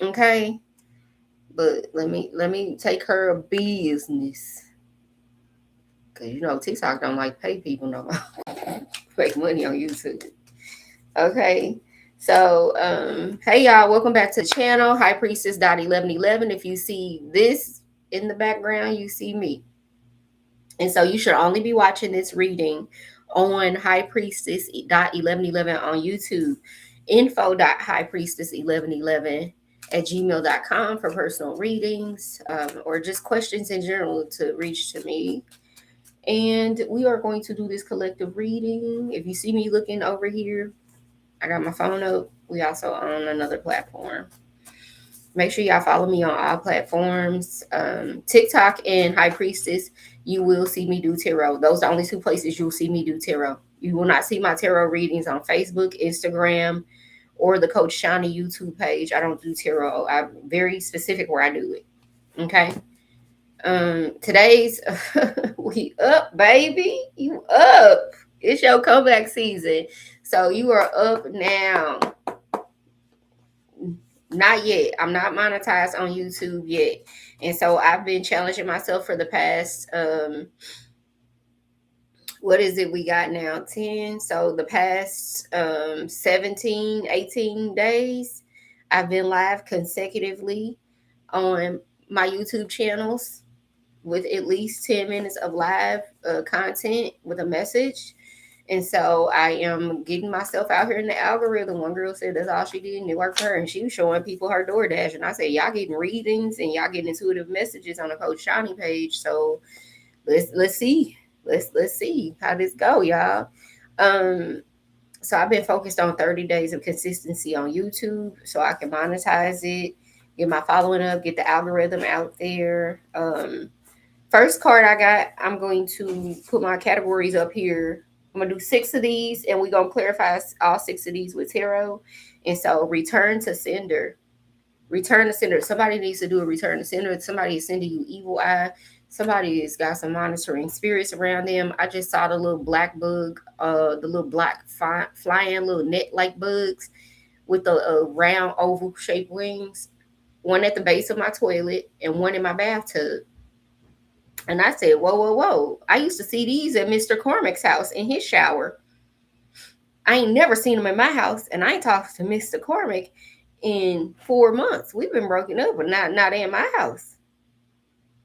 Okay. But let me take care of business. Cause TikTok don't like pay people no more. Make money on YouTube. Okay. So, hey y'all, welcome back to the channel, High Priestess 1111. If you see this in the background, you see me. And so you should only be watching this reading on High Priestess 1111 on YouTube. Info.highpriestess1111 at gmail.com for personal readings, or just questions in general to reach to me. And we are going to do this collective reading. If you see me looking over here, I got my phone up. We also on another platform. Make sure y'all follow me on all platforms. TikTok and High Priestess, you will see me do tarot. Those are the only two places you'll see me do tarot. You will not see my tarot readings on Facebook, Instagram, or the Coach Shani YouTube page. I don't do tarot. I'm very specific where I do it. Okay. Today's we up, baby. You up. It's your comeback season. So you are up now. Not yet. I'm not monetized on YouTube yet. And so I've been challenging myself for the past what is it we got now? 10. So the past 17, 18 days, I've been live consecutively on my YouTube channels with at least 10 minutes of live content with a message. And so I am getting myself out here in the algorithm. One girl said that's all she did and it worked for her. And she was showing people her DoorDash. And I said, y'all getting readings and y'all getting intuitive messages on the Coach Shani page. So let's see. Let's see how this go, y'all. Um, so I've been focused on 30 days of consistency on YouTube so I can monetize it, get my following up, get the algorithm out there. First card I got, I'm going to put my categories up here. I'm gonna do 6 of these, and we're gonna clarify all 6 of these with tarot. And so, return to sender. Return to sender. Somebody needs to do a return to sender. Somebody is sending you evil eye. Somebody has got some monitoring spirits around them. I just saw the little black bug, the little black flying little net-like bugs with the round oval shaped wings. One at the base of my toilet and one in my bathtub. And I said, whoa, whoa, whoa. I used to see these at Mr. Cormack's house in his shower. I ain't never seen them in my house, and I ain't talked to Mr. Cormack in 4 months. We've been broken up, but not in my house.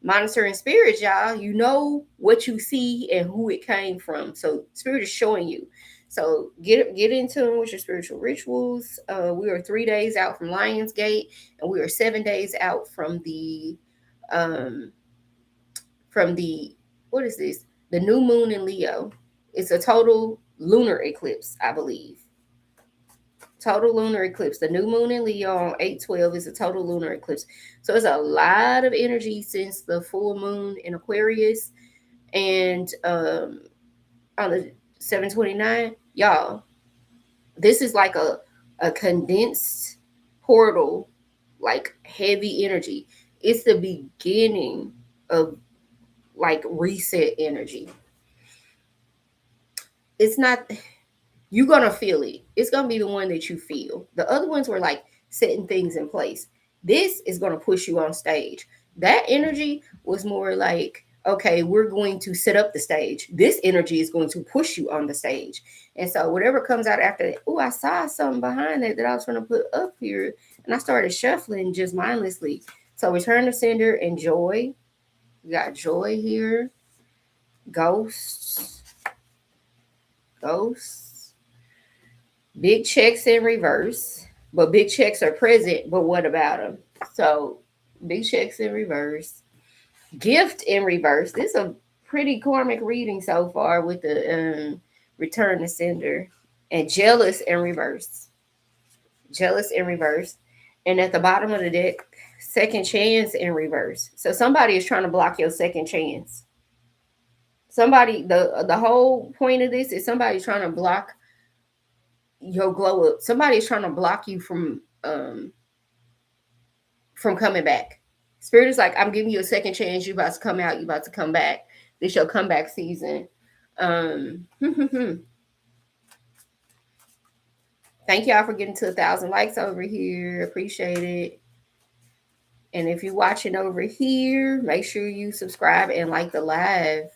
Monitoring spirits, y'all. You know what you see and who it came from. So spirit is showing you. So get in tune with your spiritual rituals. We are 3 days out from Lionsgate, and we are 7 days out um, from the what is this? The new moon in Leo. It's a total lunar eclipse, I believe. Total lunar eclipse. The new moon in Leo on 8/12 is a total lunar eclipse. So it's a lot of energy since the full moon in Aquarius. And on the 7/29, y'all, this is like a condensed portal, like heavy energy. It's the beginning of like reset energy. It's not, you're gonna feel it. It's gonna be the one that you feel. The other ones were like setting things in place. This is gonna push you on stage. That energy was more like, okay, we're going to set up the stage. This energy is going to push you on the stage. And so whatever comes out after that, oh, I saw something behind that I was gonna put up here, and I started shuffling just mindlessly. So return to sender and joy. We got joy here. Ghosts. Ghosts. Big checks in reverse, but big checks are present. But what about them? So, big checks in reverse, gift in reverse. This is a pretty karmic reading so far with the return to sender, and jealous in reverse. Jealous in reverse, and at the bottom of the deck, second chance in reverse. So somebody is trying to block your second chance. Somebody, the whole point of this is somebody's trying to block your glow up. Somebody's trying to block you from coming back. Spirit is like, I'm giving you a second chance. You about to come out. You about to come back. This your comeback season. Thank y'all for getting to 1,000 likes over here. Appreciate it. And if you're watching over here, make sure you subscribe and like the live.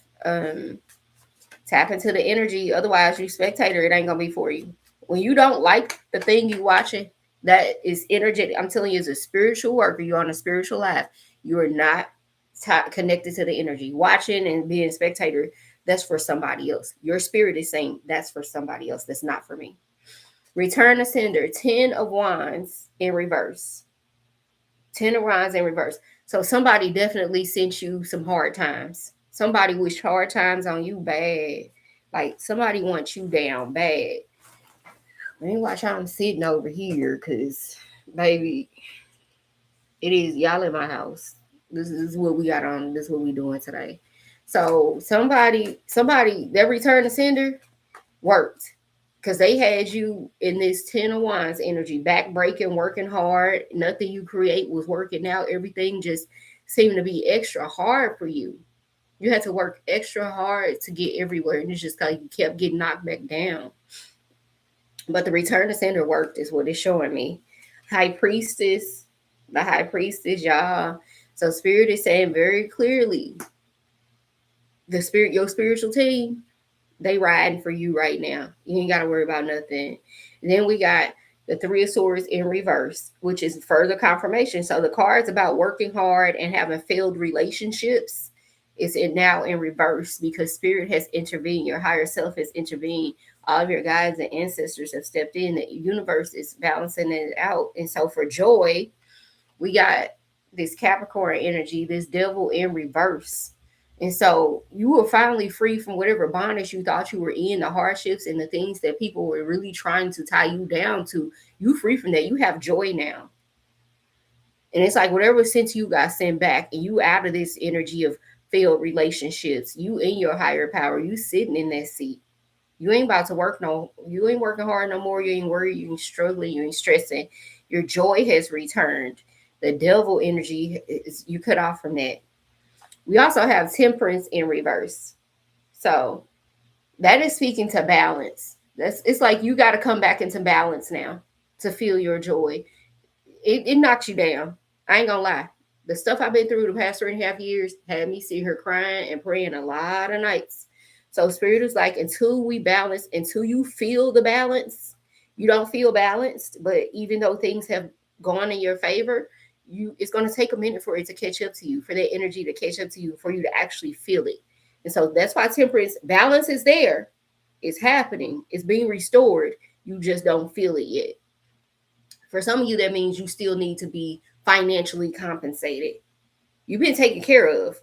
Tap into the energy. Otherwise, you spectator, it ain't gonna be for you. When you don't like the thing you watching, that is energetic. I'm telling you, as a spiritual worker, you're on a spiritual life. You are not connected to the energy. Watching and being a spectator, that's for somebody else. Your spirit is saying that's for somebody else. That's not for me. Return to sender. 10 of Wands in reverse. 10 of Wands in reverse. So somebody definitely sent you some hard times. Somebody wished hard times on you bad. Like somebody wants you down bad. Let me watch how I'm sitting over here, cause baby, it is y'all in my house. This is what we got on. This is what we doing today. So somebody that return to sender worked, because they had you in this 10 of Wands energy, back breaking, working hard. Nothing you create was working out. Everything just seemed to be extra hard for you. You had to work extra hard to get everywhere, and it's just like you kept getting knocked back down. But the return to sender worked, is what it's showing me. High priestess, the high priestess, y'all. So spirit is saying very clearly, your spiritual team, they riding for you right now. You ain't got to worry about nothing. And then we got the Three of Swords in reverse, which is further confirmation. So the card's about working hard and having failed relationships. It's now in reverse because spirit has intervened. Your higher self has intervened. All of your guides and ancestors have stepped in. The universe is balancing it out. And so for joy, we got this Capricorn energy, this devil in reverse. And so you were finally free from whatever bondage you thought you were in, the hardships and the things that people were really trying to tie you down to. You free from that. You have joy now. And it's like whatever sent you got sent back, and you out of this energy of failed relationships. You in your higher power. You sitting in that seat. You ain't about to work you ain't working hard no more. You ain't worried, you ain't struggling, you ain't stressing. Your joy has returned. The devil energy is you cut off from that. We also have temperance in reverse. So that is speaking to balance. It's like you got to come back into balance now to feel your joy. It knocks you down. I ain't gonna lie. The stuff I've been through the past 3.5 years had me see her crying and praying a lot of nights. So spirit is like, until we balance, until you feel the balance, you don't feel balanced. But even though things have gone in your favor, it's going to take a minute for it to catch up to you, for that energy to catch up to you, for you to actually feel it. And so that's why temperance balance is there. It's happening. It's being restored. You just don't feel it yet. For some of you, that means you still need to be financially compensated. You've been taken care of,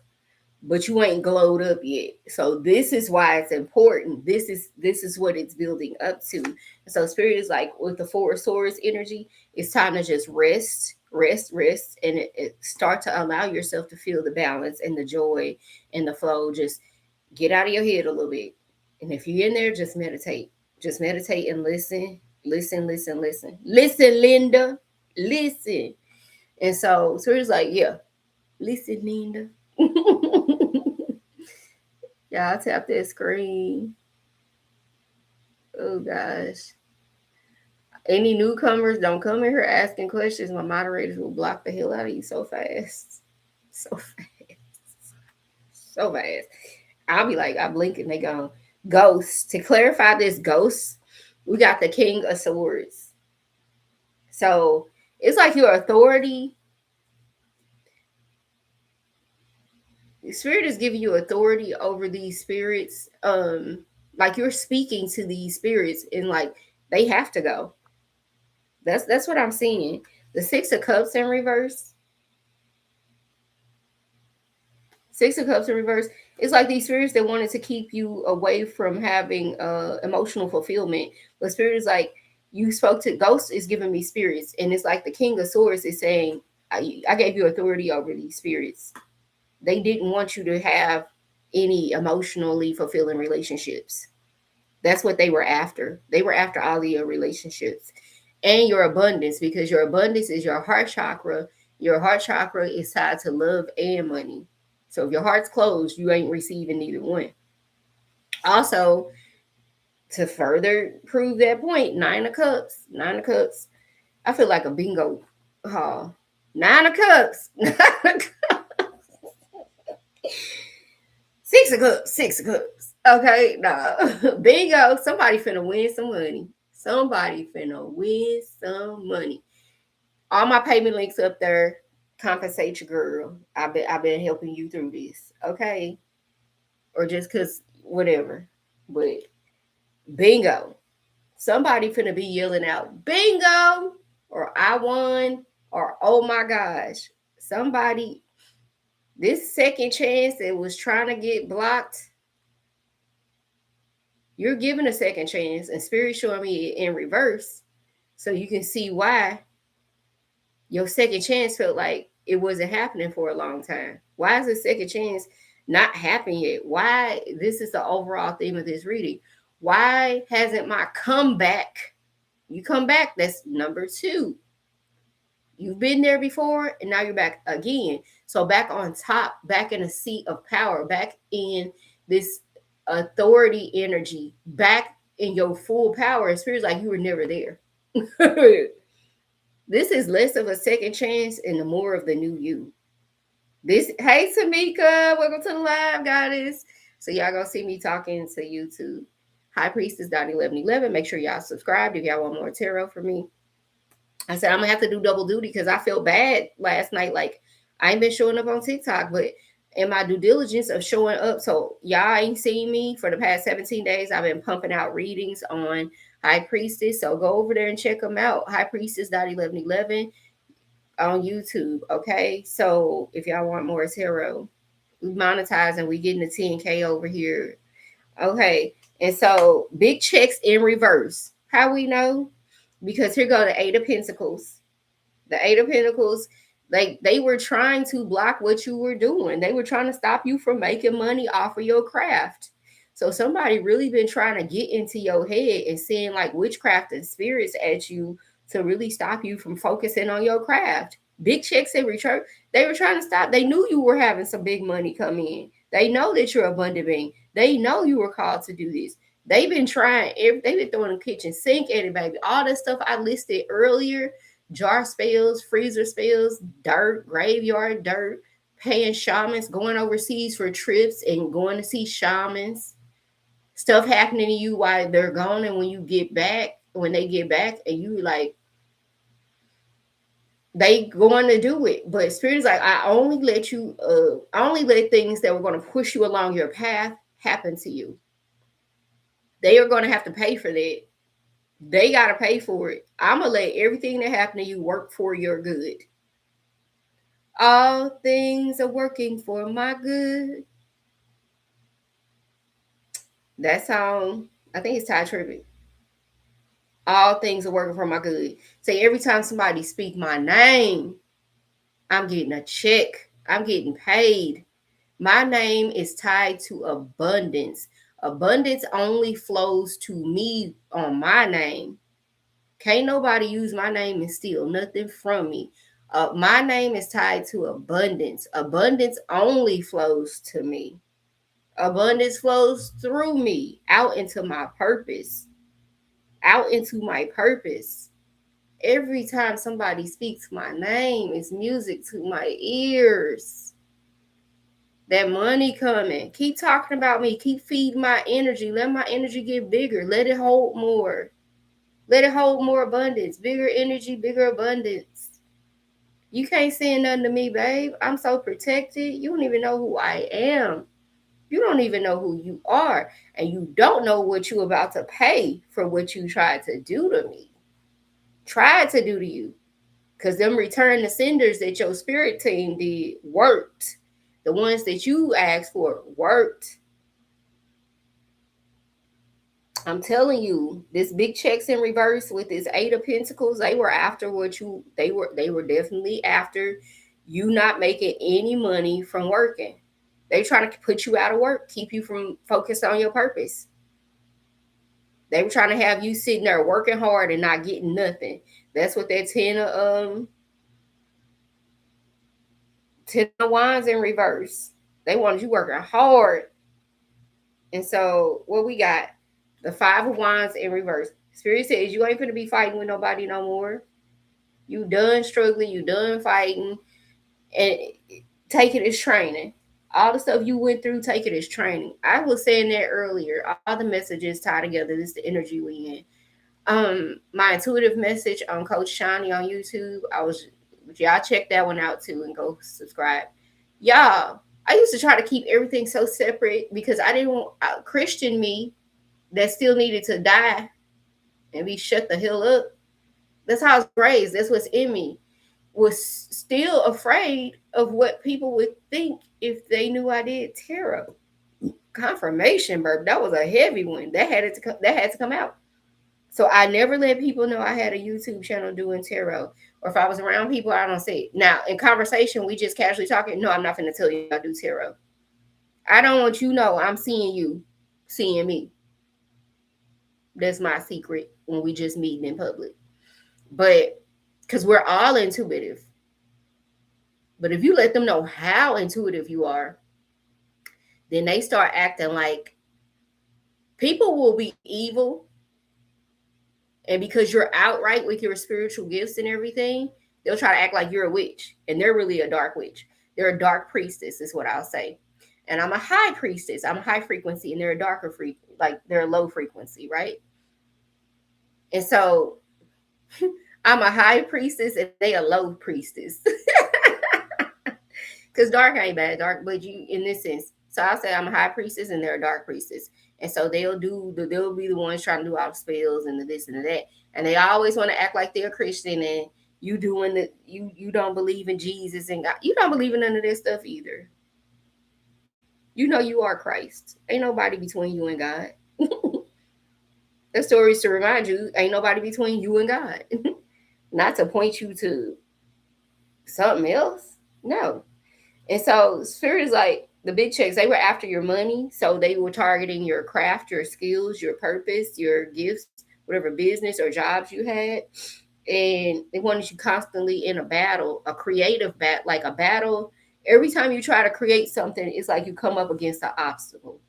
but you ain't glowed up yet. So this is why it's important. This is what it's building up to. So spirit is like, with the Four of Swords energy, it's time to just rest, and it start to allow yourself to feel the balance and the joy and the flow. Just get out of your head a little bit. And if you're in there, just meditate. Just meditate and listen. Listen, Linda. Listen. And so spirit is like, yeah, listen, Linda. Yeah, I'll tap that screen. Oh gosh. Any newcomers, don't come in here asking questions. My moderators will block the hell out of you so fast. So fast. So fast. I'll be like, I blink and they go. Ghosts. To clarify this ghost, we got the King of Swords. So it's like your authority. The spirit is giving you authority over these spirits. Like you're speaking to these spirits, and like they have to go. That's what I'm seeing. The Six of Cups in reverse. Six of Cups in reverse. It's like these spirits that wanted to keep you away from having emotional fulfillment. But spirit is like, you spoke to ghost is giving me spirits, and it's like the King of Swords is saying, I gave you authority over these spirits. They didn't want you to have any emotionally fulfilling relationships. That's what they were after. They were after all of your relationships and your abundance, because your abundance is your heart chakra. Your heart chakra is tied to love and money. So if your heart's closed, you ain't receiving either one. Also, to further prove that point, Nine of Cups. I feel like a bingo hall. Nine of Cups. Six of Cups. Six of Cups. Okay, nah. Bingo. Somebody finna win some money. Somebody finna win some money. All my payment links up there. Compensate your girl. I've been helping you through this. Okay. Or just cause whatever. But bingo. Somebody finna be yelling out bingo or I won or oh my gosh. Somebody, this second chance that was trying to get blocked, you're given a second chance, and Spirit showing me in reverse so you can see why your second chance felt like it wasn't happening for a long time. Why is the second chance not happening yet? Why? This is the overall theme of this reading. Why hasn't my comeback? You come back, that's number two. You've been there before and now you're back again. So back on top, back in a seat of power, back in this authority energy, back in your full power. It feels like you were never there. This is less of a second chance and more of the new you. This, hey Tamika, welcome to the live, goddess. So y'all gonna see me talking to YouTube. High Priestess .1111. Make sure y'all subscribe if y'all want more tarot from me. I said I'm gonna have to do double duty because I felt bad last night. Like I ain't been showing up on TikTok, but in my due diligence of showing up, so y'all ain't seen me for the past 17 days. I've been pumping out readings on High Priestess. So go over there and check them out. High Priestess .1111 on YouTube. Okay. So if y'all want more tarot, we monetize and we getting the 10K over here. Okay. And so big checks in reverse. How we know? Because here go the Eight of Pentacles. The Eight of Pentacles, they were trying to block what you were doing. They were trying to stop you from making money off of your craft. So somebody really been trying to get into your head and seeing like witchcraft and spirits at you to really stop you from focusing on your craft. Big checks in return. They were trying to stop. They knew you were having some big money come in. They know that you're abundant being. They know you were called to do this. They've been trying. They've been throwing the kitchen sink at it, baby. All that stuff I listed earlier, jar spells, freezer spells, dirt, graveyard dirt, paying shamans, going overseas for trips and going to see shamans, stuff happening to you while they're gone, and when you get back, when they get back, and you like, they going to do it. But Spirit is like, I only let things that were going to push you along your path happen to you. They are going to have to pay for that. They got to pay for it. I'm going to let everything that happened to you work for your good. All things are working for my good. That song, I think it's Ty Tribbett. All things are working for my good. Say every time somebody speak my name, I'm getting a check. I'm getting paid. My name is tied to abundance. Abundance only flows to me on my name. Can't nobody use my name and steal nothing from me. My name is tied to abundance. Abundance only flows to me. Abundance flows through me out into my purpose. Out into my purpose. Every time somebody speaks my name, it's music to my ears. That money coming. Keep talking about me. Keep feeding my energy. Let my energy get bigger. Let it hold more. Let it hold more abundance. Bigger energy, bigger abundance. You can't say nothing to me, babe. I'm so protected. You don't even know who I am. You don't even know who you are. And you don't know what you're about to pay for what you tried to do to me. Tried to do to you. Because them return the senders that your spirit team did worked. The ones that you asked for worked. I'm telling you, this big checks in reverse with this Eight of Pentacles, they were after what you, they were definitely after you not making any money from working. They trying to put you out of work, keep you from focused on your purpose. They were trying to have you sitting there working hard and not getting nothing. That's what that Ten of Wands in reverse. They wanted you working hard. And so what we got? The Five of Wands in reverse. Spirit says you ain't gonna be fighting with nobody no more. You done struggling, you done fighting, and take it as training. All the stuff you went through, take it as training. I was saying that earlier. All the messages tie together. This is the energy we in. My intuitive message on Coach Shani on YouTube. Y'all check that one out too and go subscribe. Y'all, I used to try to keep everything so separate because I didn't want Christian me that still needed to die and be shut the hell up. That's how I was raised. That's what's in me. Was still afraid of what people would think if they knew I did tarot. Confirmation, burp. That was a heavy one. That had to come out. So I never let people know I had a YouTube channel doing tarot. Or if I was around people, I don't say it. Now, in conversation, we just casually talking. No, I'm not going to tell you I do tarot. I don't want you to know I'm seeing you, seeing me. That's my secret when we just meeting in public. But because we're all intuitive. But if you let them know how intuitive you are, then they start acting like people will be evil. And because you're outright with your spiritual gifts and everything, they'll try to act like you're a witch. And they're really a dark witch. They're a dark priestess, is what I'll say. And I'm a high priestess. I'm a high frequency, and they're a darker frequency, like they're a low frequency, right? And so I'm a high priestess, and they a low priestess. Because dark ain't bad, dark, but you in this sense. So I'll say I'm a high priestess, and they're a dark priestess. And so they'll be the ones trying to do all the spells and the this and the that. And they always want to act like they're Christian, and you doing the you don't believe in Jesus and God. You don't believe in none of this stuff either. You know you are Christ. Ain't nobody between you and God. The story is to remind you, ain't nobody between you and God. Not to point you to something else. No. And so Spirit is like the big checks, they were after your money. So they were targeting your craft, your skills, your purpose, your gifts, whatever business or jobs you had. And they wanted you constantly in a battle, a creative battle, like a battle. Every time you try to create something, it's like you come up against an obstacle.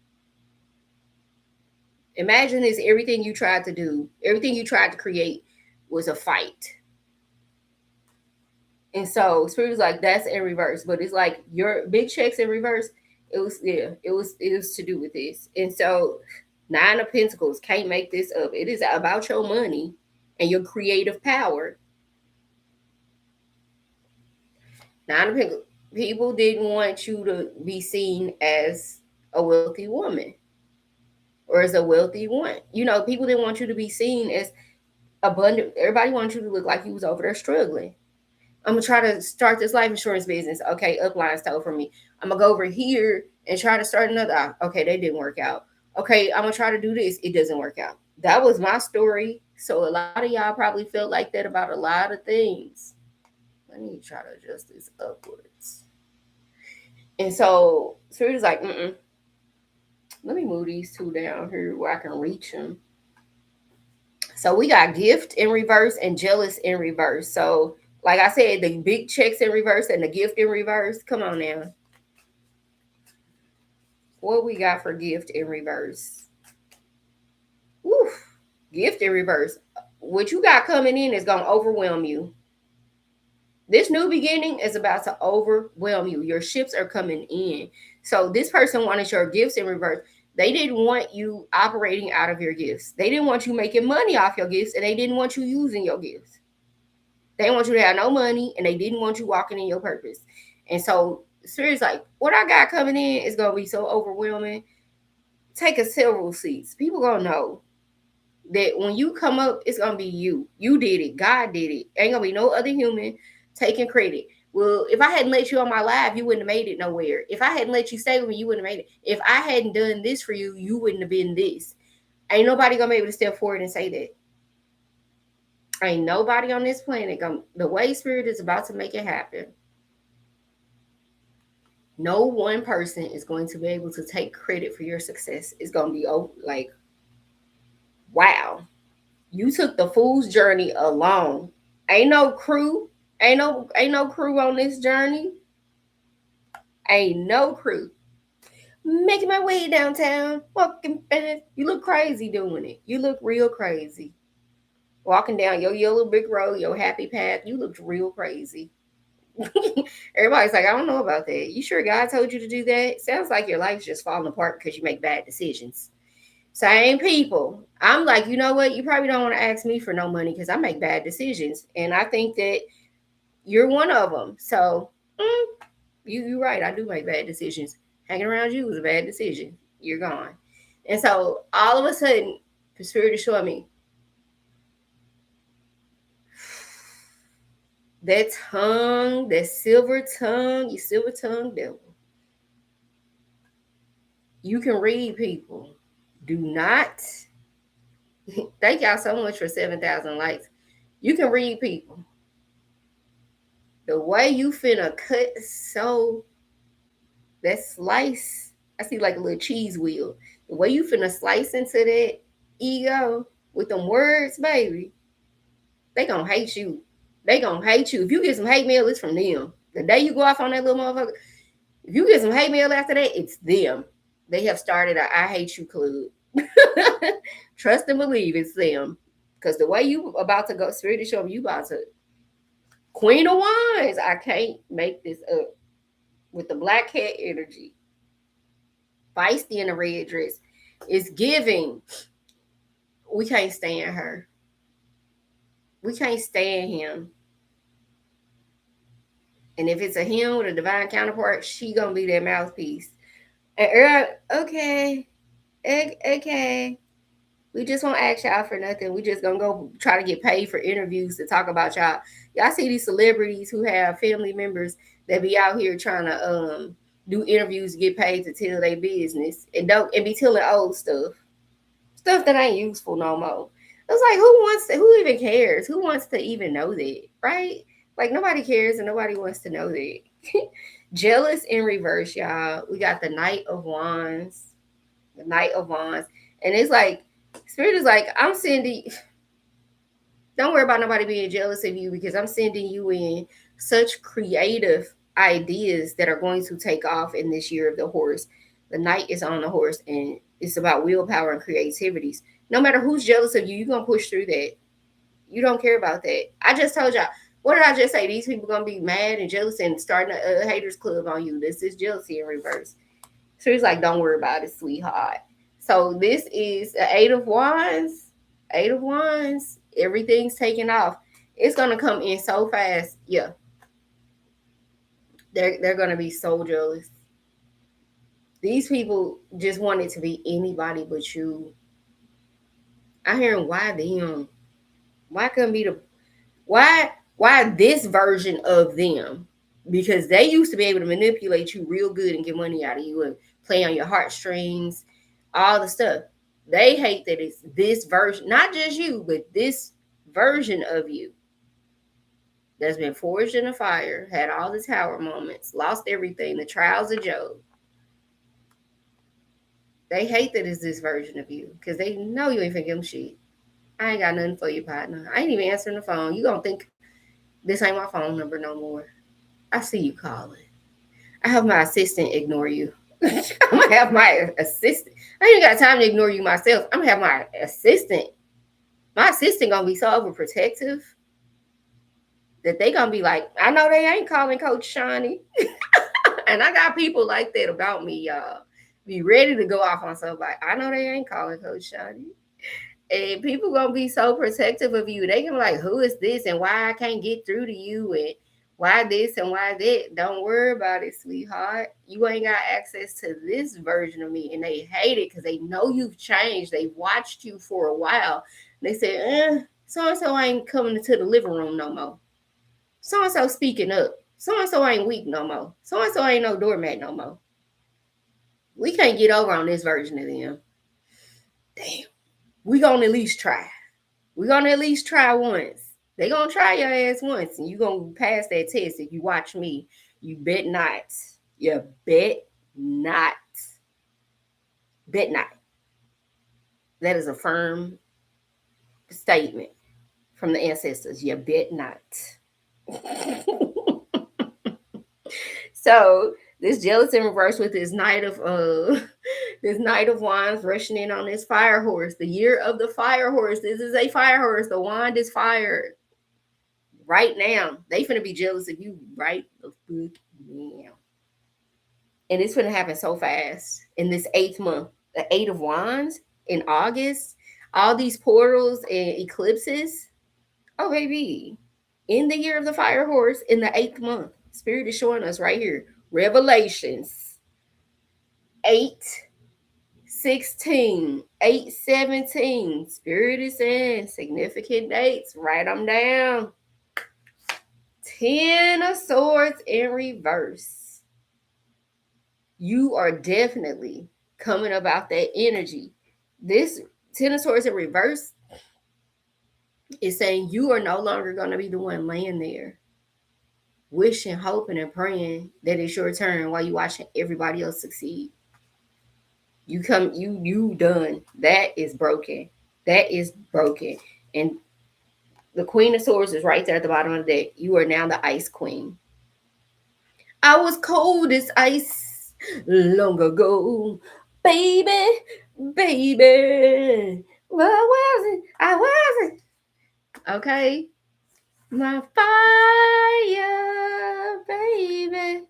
Imagine this, everything you tried to do, everything you tried to create was a fight. And so Spirit was like, that's in reverse. But it's like your big checks in reverse. It was to do with this. And so 9 of Pentacles, can't make this up. It is about your money and your creative power. 9 of Pentacles. People didn't want you to be seen as a wealthy woman or as a wealthy one. You know, people didn't want you to be seen as abundant. Everybody wanted you to look like you was over there struggling. I'm going to try to start this life insurance business. Okay, upline stole from me. I'm going to go over here and try to start another. Okay, that didn't work out. Okay, I'm going to try to do this. It doesn't work out. That was my story. So a lot of y'all probably felt like that about a lot of things. Let me try to adjust this upwards. And so Spirit is like, let me move these 2 down here where I can reach them. So we got gift in reverse and jealous in reverse. So like I said, the big checks in reverse and the gift in reverse. Come on now. What we got for gift in reverse? Woof. Gift in reverse. What you got coming in is going to overwhelm you. This new beginning is about to overwhelm you. Your ships are coming in. So this person wanted your gifts in reverse. They didn't want you operating out of your gifts. They didn't want you making money off your gifts, and they didn't want you using your gifts. They didn't want you to have no money, and they didn't want you walking in your purpose. And so Spirit's like, what I got coming in is going to be so overwhelming. Take a several seats. People going to know that when you come up, it's going to be you. You did it. God did it. Ain't going to be no other human taking credit. Well, if I hadn't let you on my live, you wouldn't have made it nowhere. If I hadn't let you stay with me, you wouldn't have made it. If I hadn't done this for you, you wouldn't have been this. Ain't nobody going to be able to step forward and say that. Ain't nobody on this planet going. The way Spirit is about to make it happen. No one person is going to be able to take credit for your success. It's going to be like, wow, you took the fool's journey alone. Ain't no crew. Ain't no crew on this journey. Ain't no crew. Making my way downtown, walking fast. You look crazy doing it. You look real crazy. walking down your yellow brick road, your happy path, you looked real crazy. Everybody's like, I don't know about that. You sure God told you to do that? Sounds like your life's just falling apart because you make bad decisions. Same people. I'm like, you know what? You probably don't want to ask me for no money because I make bad decisions. And I think that you're one of them. So you're right. I do make bad decisions. Hanging around you was a bad decision. You're gone. And so all of a sudden, the spirit is showing me that tongue, that silver tongue, you silver tongue devil. You can read people. Do not. Thank y'all so much for 7,000 likes. You can read people. The way you finna cut so that slice, I see like a little cheese wheel. The way you finna slice into that ego with them words, baby, they gonna hate you. They gonna hate you. If you get some hate mail, it's from them. The day you go off on that little motherfucker, if you get some hate mail after that, it's them. They have started a I hate you club. Trust and believe it's them. Because the way you about to go, Spirit is showing you about to Queen of Wands. I can't make this up. With the black cat energy, feisty in a red dress, it's giving. We can't stand her. We can't stand him. And if it's a him with a divine counterpart, she gonna be their mouthpiece. And okay, okay. We just won't ask y'all for nothing. We just gonna go try to get paid for interviews to talk about y'all. Y'all see these celebrities who have family members that be out here trying to do interviews to get paid to tell their business and be telling old stuff that ain't useful no more. It's like who even cares? Who wants to even know that, right? Like nobody cares and nobody wants to know that. Jealous in reverse, y'all. We got the Knight of Wands, and it's like Spirit is like, I'm sending. Don't worry about nobody being jealous of you because I'm sending you in such creative ideas that are going to take off in this year of the horse. The Knight is on the horse and it's about willpower and creativities. No matter who's jealous of you, you're going to push through that. You don't care about that. I just told y'all. What did I just say? These people going to be mad and jealous and starting a haters club on you. This is jealousy in reverse. So he's like, don't worry about it, sweetheart. So this is the Eight of Wands. Eight of Wands. Everything's taking off. It's gonna come in so fast. Yeah. They're gonna be so jealous. These people just want it to be anybody but you. I hear why them? Why couldn't be the why this version of them? Because they used to be able to manipulate you real good and get money out of you and play on your heartstrings, all the stuff. They hate that it's this version, not just you, but this version of you that's been forged in a fire, had all the tower moments, lost everything, the trials of Job. They hate that it's this version of you because they know you ain't finna give them shit. I ain't got nothing for you, partner. I ain't even answering the phone. You gonna think this ain't my phone number no more. I see you calling. I have my assistant ignore you. I'm gonna have my assistant. I ain't got time to ignore you myself. I'm gonna have my assistant. My assistant gonna be so overprotective that they gonna be like, I know they ain't calling Coach Shawnee. And I got people like that about me, y'all. Be ready to go off on somebody. I know they ain't calling Coach Shawnee. And people gonna be so protective of you. They can be like, who is this and why I can't get through to you and why this and why that. Don't worry about it, sweetheart. You ain't got access to this version of me. And they hate it because they know you've changed. They've watched you for a while. They say, so-and-so ain't coming into the living room no more. So-and-so speaking up. So-and-so ain't weak no more. So-and-so ain't no doormat no more. We can't get over on this version of them. Damn. We gonna at least try. We gonna at least try once. They gonna try your ass once, and you gonna pass that test if you watch me. You bet not. You bet not. Bet not. That is a firm statement from the ancestors. You bet not. So this jealous in reverse with this Knight of This Knight of Wands rushing in on this fire horse. The year of the fire horse. This is a fire horse. The wand is fire. Right now. They finna be jealous of you right the fuck now. And it's gonna happen so fast in this 8th month. The 8 of Wands in August, all these portals and eclipses. Oh, baby, in the year of the fire horse, in the 8th month, Spirit is showing us right here. Revelations 8:16, 8:17. Spirit is saying significant dates. Write them down. 10 of Swords in reverse. You are definitely coming about that energy. This 10 of Swords in reverse is saying you are no longer going to be the one laying there wishing, hoping, and praying that it's your turn while you watching everybody else succeed. You done. That is broken. That is broken. And the Queen of Swords is right there at the bottom of the deck. You are now the Ice Queen. I was cold as ice long ago. Baby, baby. What was it? I wasn't. Okay. My fire, baby.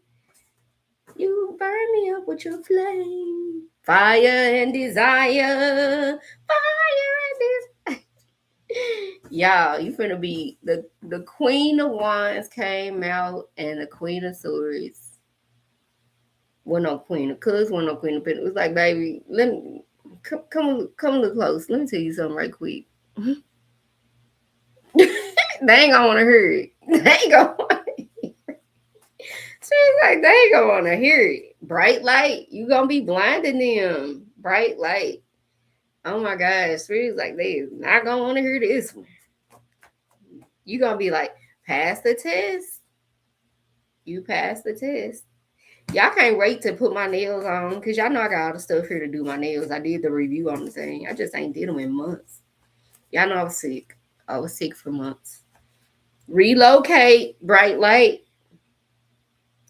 You burn me up with your flame. Fire and desire. Fire and desire. Y'all, you finna be the Queen of Wands came out and the Queen of Swords. One no Queen of Cups, one no Queen of Pentacles. It was like, baby, let me come look close. Let me tell you something right quick. They ain't gonna want to hear it. They ain't gonna want to hear it. She's like, they ain't gonna want to hear it. Bright light, you gonna be blinding them. Bright light. Oh my gosh, Spirit's like, they is not gonna want to hear this one. You gonna be like, pass the test. You pass the test. Y'all can't wait to put my nails on because y'all know I got all the stuff here to do my nails. I did the review on the thing. I just ain't did them in months. Y'all know I was sick. I was sick for months. Relocate, bright light.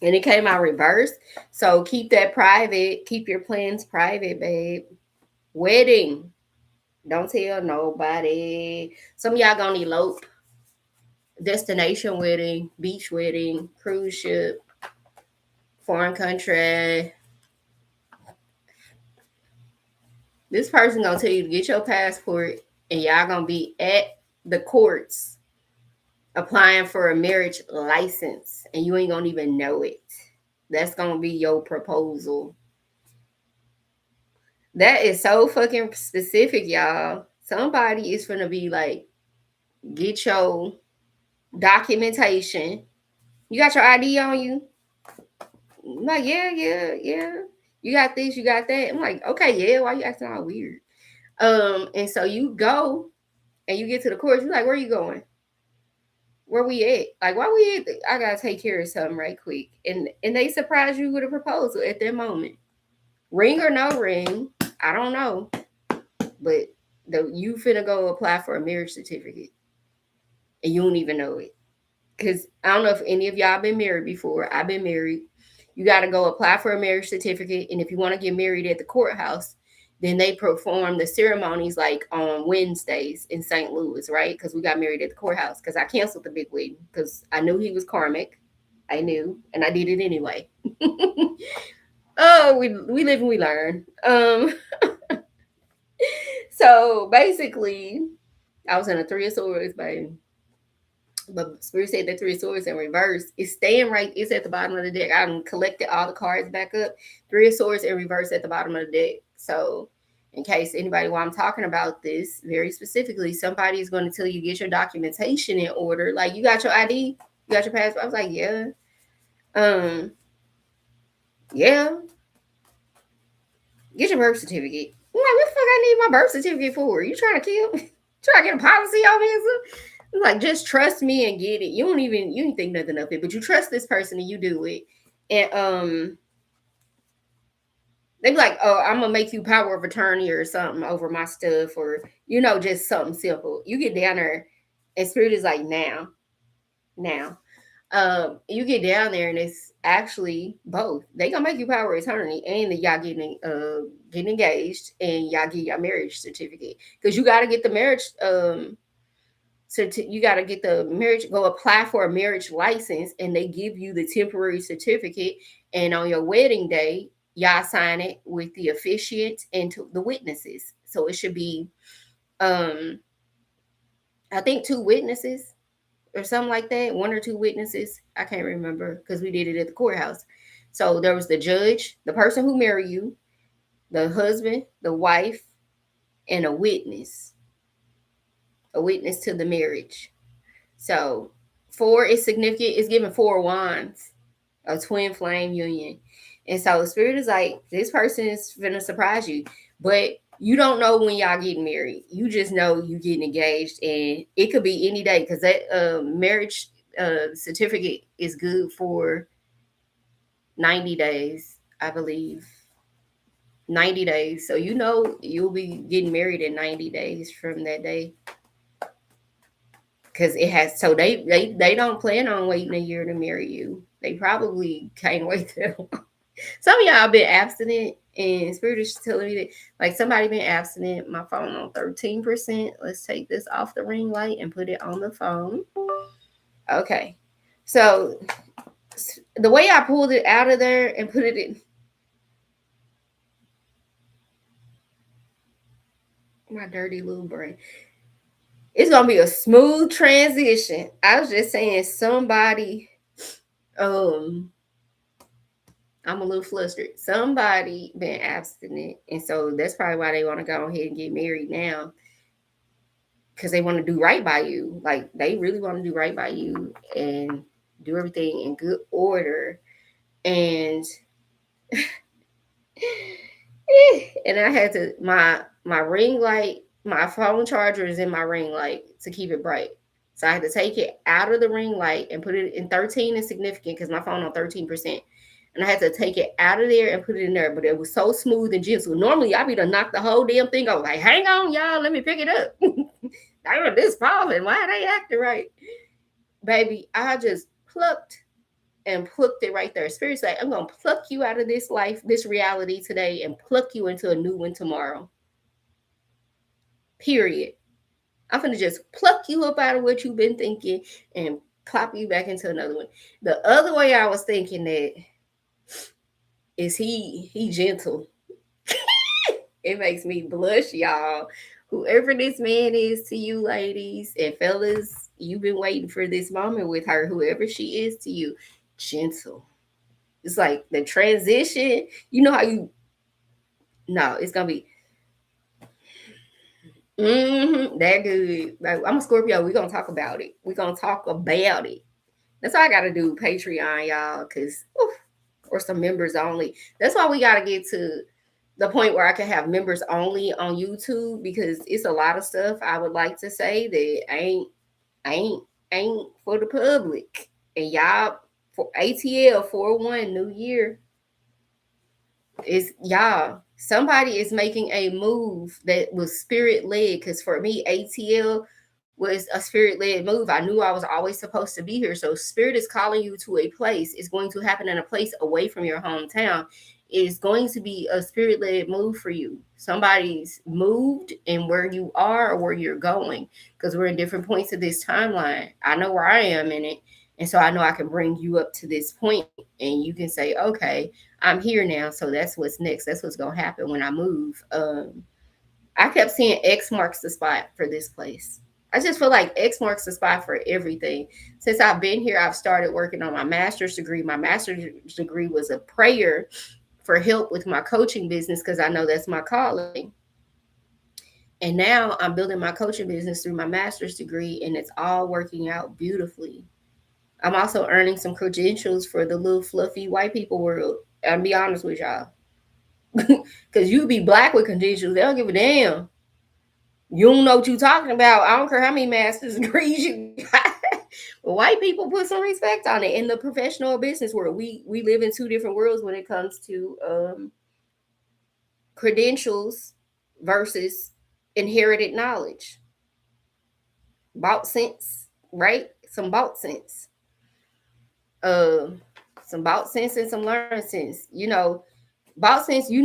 And it came out reverse. So keep that private. Keep your plans private, babe. Wedding. Don't tell nobody. Some of y'all gonna elope. Destination wedding, beach wedding, cruise ship, foreign country. This person gonna tell you to get your passport and y'all gonna be at the courts applying for a marriage license and you ain't gonna even know it. That's gonna be your proposal. That is so fucking specific, y'all. Somebody is gonna be like, get your documentation. You got your ID on you? I'm like, yeah. You got this, you got that. I'm like, okay, yeah, why you acting all weird? And so you go and you get to the course, you're like, where you going? Where we at? Like, why we at? I gotta take care of something right quick. And they surprise you with a proposal at that moment. Ring or no ring, I don't know. But you finna go apply for a marriage certificate. And you don't even know it. Because I don't know if any of y'all been married before. I've been married. You got to go apply for a marriage certificate. And if you want to get married at the courthouse, then they perform the ceremonies like on Wednesdays in St. Louis, right? Because we got married at the courthouse because I canceled the big wedding because I knew he was karmic. I knew, and I did it anyway. Oh, we live and we learn. So basically, I was in a 3 of Swords, baby. But Spirit said the 3 of Swords in reverse. It's staying right. It's at the bottom of the deck. I collected all the cards back up. 3 of Swords in reverse at the bottom of the deck. So in case anybody, while I'm talking about this very specifically, somebody is going to tell you get your documentation in order. Like, you got your ID? You got your passport? I was like, yeah. Yeah. Get your birth certificate. I'm like, what the fuck I need my birth certificate for? You trying to kill me? Trying to get a policy on me? I'm like, just trust me and get it. You didn't think nothing of it, but you trust this person and you do it. And they be like, oh, I'm gonna make you power of attorney or something over my stuff, or just something simple. You get down there and Spirit is like, now. You get down there and it's actually both. They gonna make you power of attorney and y'all getting engaged and y'all get your marriage certificate because you got to get the marriage you got to get the marriage, go apply for a marriage license, and they give you the temporary certificate. And on your wedding day, y'all sign it with the officiant and the witnesses. So it should be, um, I think, two witnesses or something like that, one or two witnesses. I can't remember because we did it at the courthouse. So there was the judge, the person who married you, the husband, the wife, and a witness to the marriage. So four is significant. It's given four wands, a twin flame union. And so the spirit is like, this person is gonna surprise you. But you don't know when y'all getting married. You just know you getting engaged, and it could be any day because that marriage certificate is good for 90 days, I believe. 90 days. So you know you'll be getting married in 90 days from that day. Because it has, so they don't plan on waiting a year to marry you. They probably can't wait that long. Some of y'all been abstinent, and spirit is telling me that like somebody been abstinent. My phone on 13%. Let's take this off the ring light and put it on the phone. Okay, so the way I pulled it out of there and put it in my dirty little brain, it's gonna be a smooth transition. I was just saying somebody, I'm a little flustered. Somebody been abstinent, and so that's probably why they want to go ahead and get married now, because they want to do right by you. Like they really want to do right by you and do everything in good order. And and I had to my ring light, my phone charger is in my ring light to keep it bright. So I had to take it out of the ring light and put it in 13 is significant because my phone on 13%. And I had to take it out of there and put it in there. But it was so smooth and gentle. Normally I'd be to knock the whole damn thing over. Like, hang on, y'all, let me pick it up. Damn, this falling. Why are they acting right? Baby, I just plucked it right there. Spirit's like, I'm gonna pluck you out of this life, this reality today, and pluck you into a new one tomorrow. Period. I'm gonna just pluck you up out of what you've been thinking and plop you back into another one. The other way I was thinking that is he gentle. It makes me blush, y'all. Whoever this man is to you, ladies and fellas, you've been waiting for this moment with her, whoever she is to you, gentle. It's like the transition. You know how you, no, it's gonna be that good. Like, I'm a Scorpio. We're gonna talk about it. We're gonna talk about it. That's why I gotta do Patreon, y'all, because or some members only. That's why we gotta get to the point where I can have members only on YouTube, because it's a lot of stuff I would like to say that ain't ain't for the public. And y'all, for ATL 41 New Year, is y'all, somebody is making a move that was spirit led, because for me ATL was a spirit led move. I knew I was always supposed to be here. So spirit is calling you to a place. It's going to happen in a place away from your hometown. It's going to be a spirit led move for you. Somebody's moved in where you are or where you're going, because we're in different points of this timeline. I know where I am in it. And so I know I can bring you up to this point and you can say, okay, I'm here now. So that's what's next. That's what's going to happen when I move. I kept seeing X marks the spot for this place. I just feel like X marks the spot for everything. Since I've been here, I've started working on my master's degree. My master's degree was a prayer for help with my coaching business, because I know that's my calling. And now I'm building my coaching business through my master's degree, and it's all working out beautifully. I'm also earning some credentials for the little fluffy white people world. I'll be honest with y'all. Because you be black with credentials, they don't give a damn. You don't know what you're talking about. I don't care how many master's degrees you got. White people put some respect on it. In the professional business world, we live in two different worlds when it comes to credentials versus inherited knowledge. Bought sense, right? Some bought sense. uh, some bought sense and some learned sense. Bought sense. You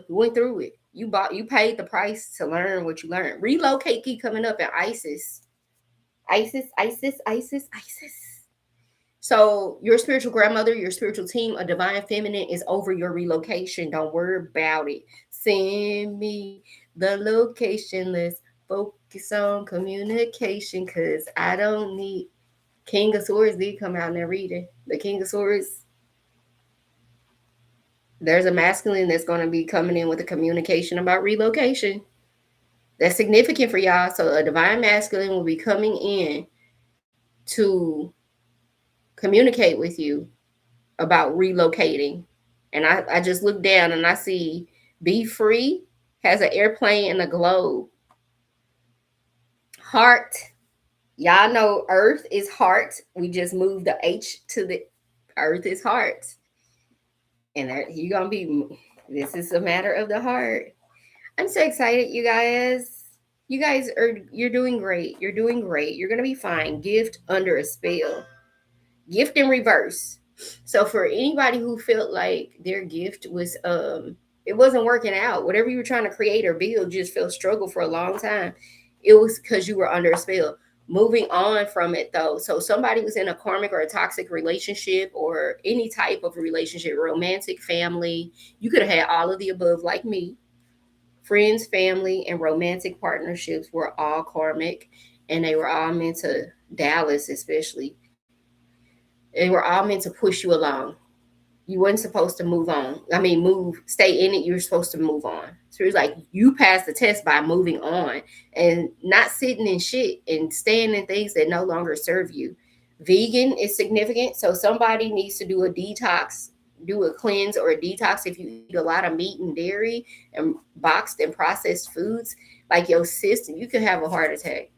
went through it. You paid the price to learn what you learned. Relocate keep coming up in ISIS. ISIS, ISIS, ISIS, ISIS. So your spiritual grandmother, your spiritual team, a divine feminine is over your relocation. Don't worry about it. Send me the location. Let's focus on communication because I don't need. King of Swords did come out in that reading. The King of Swords, there's a masculine that's going to be coming in with a communication about relocation. That's significant for y'all. So a divine masculine will be coming in to communicate with you about relocating. And I just look down and I see Be Free has an airplane and a globe. Heart. Y'all know Earth is heart. We just moved the H to the Earth is heart. And you're going to be, this is a matter of the heart. I'm so excited, you guys. You're doing great. You're doing great. You're going to be fine. Gift under a spell. Gift in reverse. So for anybody who felt like their gift was it wasn't working out, whatever you were trying to create or build just felt struggle for a long time, it was because you were under a spell. Moving on from it though. So somebody was in a karmic or a toxic relationship or any type of relationship, romantic, family. You could have had all of the above like me. Friends, family, and romantic partnerships were all karmic and they were all meant to, Dallas especially, they were all meant to push you along. You weren't supposed to move on. Stay in it. You're supposed to move on. So it's like you passed the test by moving on and not sitting in shit and staying in things that no longer serve you. Vegan is significant. So somebody needs to do a detox, do a cleanse or a detox if you eat a lot of meat and dairy and boxed and processed foods, like your system, you could have a heart attack.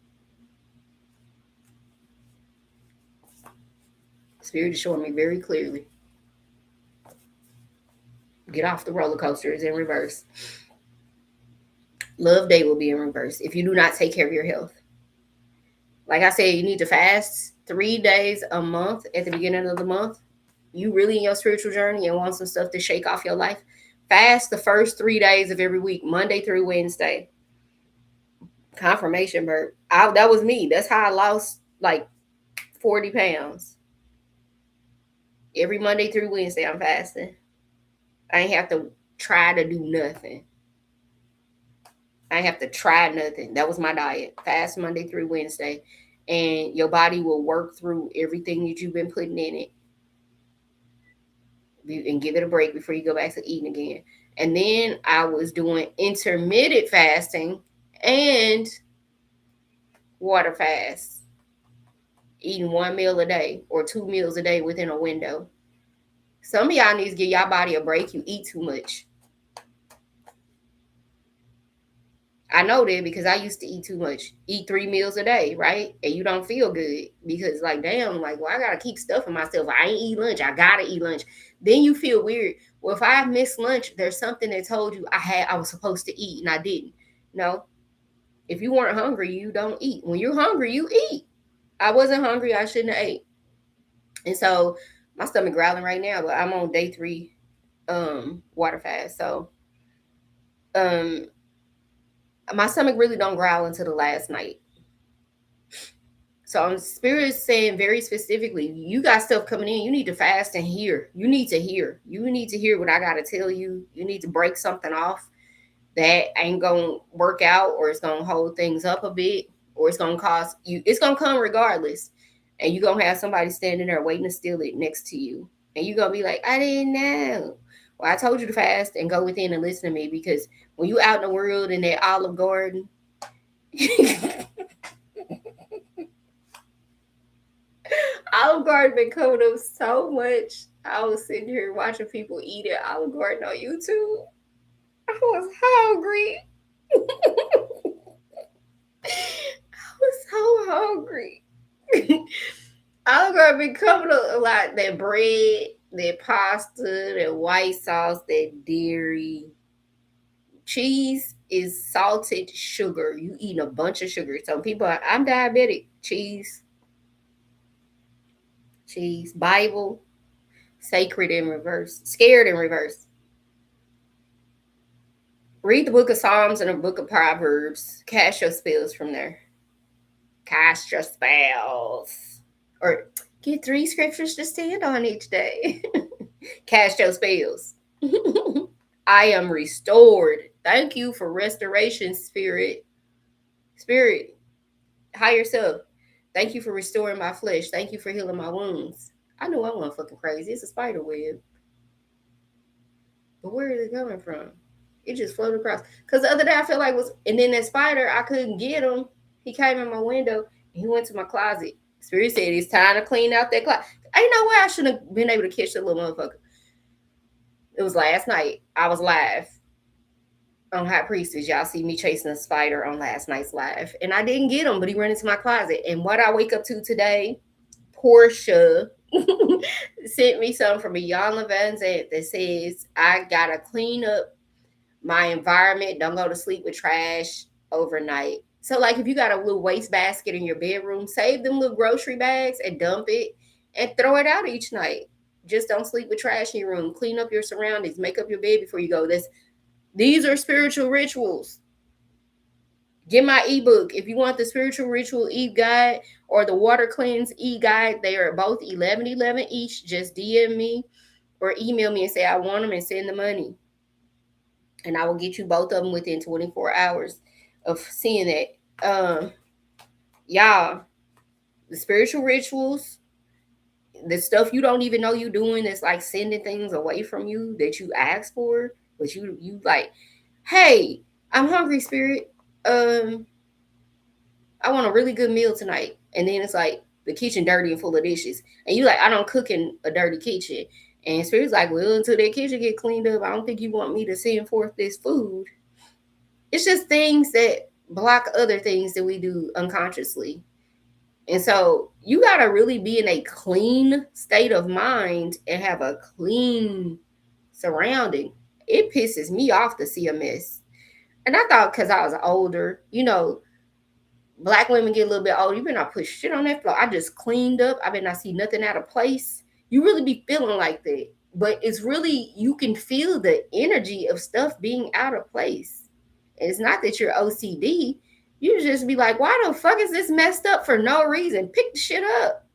Spirit is showing me very clearly. Get off the roller coaster is in reverse. Love day will be in reverse if you do not take care of your health. Like I said, you need to fast 3 days a month at the beginning of the month. You really in your spiritual journey and want some stuff to shake off your life, fast the first 3 days of every week, Monday through Wednesday. Confirmation, Bert. That was me. That's how I lost like 40 pounds. Every Monday through Wednesday, I'm fasting. I ain't have to try to do nothing. I have to try nothing. That was my diet. Fast Monday through Wednesday. And your body will work through everything that you've been putting in it and give it a break before you go back to eating again. And then I was doing intermittent fasting and water fast, eating 1 meal a day or 2 meals a day within a window. Some of y'all need to give y'all body a break. You eat too much. I know that because I used to eat too much. Eat 3 meals a day, right? And you don't feel good because, like, damn, like, well, I gotta keep stuffing myself. I ain't eat lunch. I gotta eat lunch. Then you feel weird. Well, if I missed lunch, there's something that told you I was supposed to eat and I didn't. No. If you weren't hungry, you don't eat. When you're hungry, you eat. I wasn't hungry. I shouldn't have ate. And so my stomach growling right now, but I'm on day 3 water fast. So my stomach really don't growl until the last night. So Spirit is saying very specifically, you got stuff coming in. You need to fast and hear. You need to hear. You need to hear what I got to tell you. You need to break something off that ain't going to work out, or it's going to hold things up a bit, or it's going to cause you, it's going to come regardless. And you're going to have somebody standing there waiting to steal it next to you. And you're going to be like, I didn't know. Well, I told you to fast and go within and listen to me, because when you out in the world in that Olive Garden, Olive Garden been coming up so much. I was sitting here watching people eat at Olive Garden on YouTube. I was hungry. I was so hungry. Olive Garden been coming up a lot. That bread, that pasta, that white sauce, that dairy. Cheese is salted sugar. You eat a bunch of sugar. Some people I'm diabetic. Cheese. Cheese. Bible. Sacred in reverse. Scared in reverse. Read the book of Psalms and the book of Proverbs. Cast your spells from there. Cast your spells. Or get 3 scriptures to stand on each day. Cast your spells. I am restored. Thank you for restoration, spirit. Spirit, higher self. Thank you for restoring my flesh. Thank you for healing my wounds. I know I wasn't fucking crazy. It's a spider web. But where is it coming from? It just floated across. Because the other day I felt like was, and then that spider, I couldn't get him. He came in my window and he went to my closet. Spirit said it's time to clean out that closet. Ain't no way I shouldn't have been able to catch that little motherfucker. It was last night. I was live on High Priestess. Y'all see me chasing a spider on last night's live. And I didn't get him, but he ran into my closet. And what I wake up to today, Portia sent me something from Iyanla Vanzant that says, I gotta clean up my environment. Don't go to sleep with trash overnight. So, like, if you got a little waste basket in your bedroom, save them little grocery bags and dump it and throw it out each night. Just don't sleep with trash in your room. Clean up your surroundings. Make up your bed before you go. These are spiritual rituals. Get my ebook. If you want the spiritual ritual e-guide or the water cleanse e-guide, they are both $11.11 each. Just DM me or email me and say I want them and send the money. And I will get you both of them within 24 hours of seeing that. Y'all, the spiritual rituals, the stuff you don't even know you doing that's like sending things away from you that you asked for, but you like, hey, I'm hungry, spirit. I want a really good meal tonight. And then it's like the kitchen dirty and full of dishes. And you like, I don't cook in a dirty kitchen. And spirit's like, well, until that kitchen get cleaned up, I don't think you want me to send forth this food. It's just things that block other things that we do unconsciously. And so you got to really be in a clean state of mind and have a clean surrounding. It pisses me off to see a mess. And I thought because I was older, Black women get a little bit older. You better not put shit on that floor. I just cleaned up. I better not see nothing out of place. You really be feeling like that. But it's really, you can feel the energy of stuff being out of place. And it's not that you're OCD. You just be like, why the fuck is this messed up for no reason? Pick the shit up.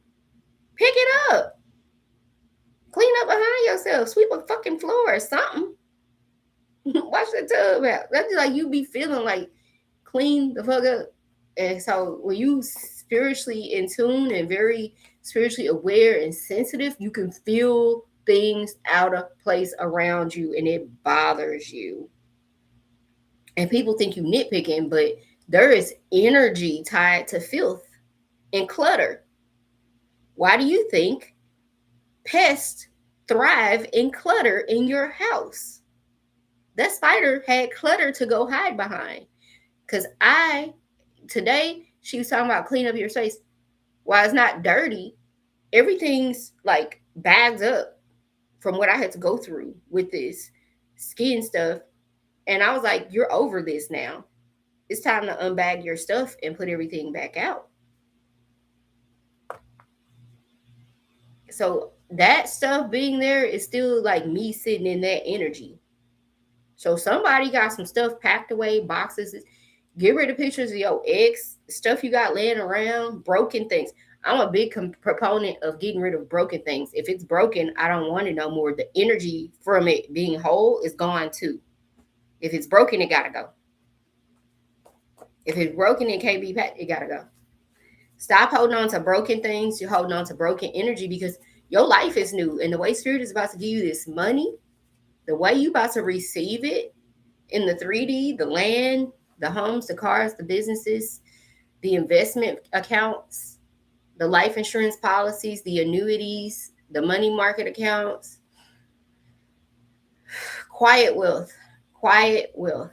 Pick it up. Clean up behind yourself. Sweep a fucking floor or something. Wash the tub out. That's like you be feeling like clean the fuck up. And so when you spiritually in tune and very spiritually aware and sensitive, you can feel things out of place around you and it bothers you. And people think you nitpicking, but there is energy tied to filth and clutter. Why do you think pests thrive in clutter in your house? That spider had clutter to go hide behind. Because today she was talking about clean up your space. While it's not dirty, everything's like bagged up from what I had to go through with this skin stuff. And I was like, you're over this now. It's time to unbag your stuff and put everything back out. So that stuff being there is still like me sitting in that energy. So somebody got some stuff packed away, boxes. Get rid of pictures of your ex, stuff you got laying around, broken things. I'm a big proponent of getting rid of broken things. If it's broken, I don't want it no more. The energy from it being whole is gone too. If it's broken, it gotta go. If it's broken, it can't be packed, it gotta go. Stop holding on to broken things. You're holding on to broken energy because your life is new. And the way Spirit is about to give you this money, the way you about to receive it in the 3D, the land, the homes, the cars, the businesses, the investment accounts, the life insurance policies, the annuities, the money market accounts. Quiet wealth. Quiet wealth.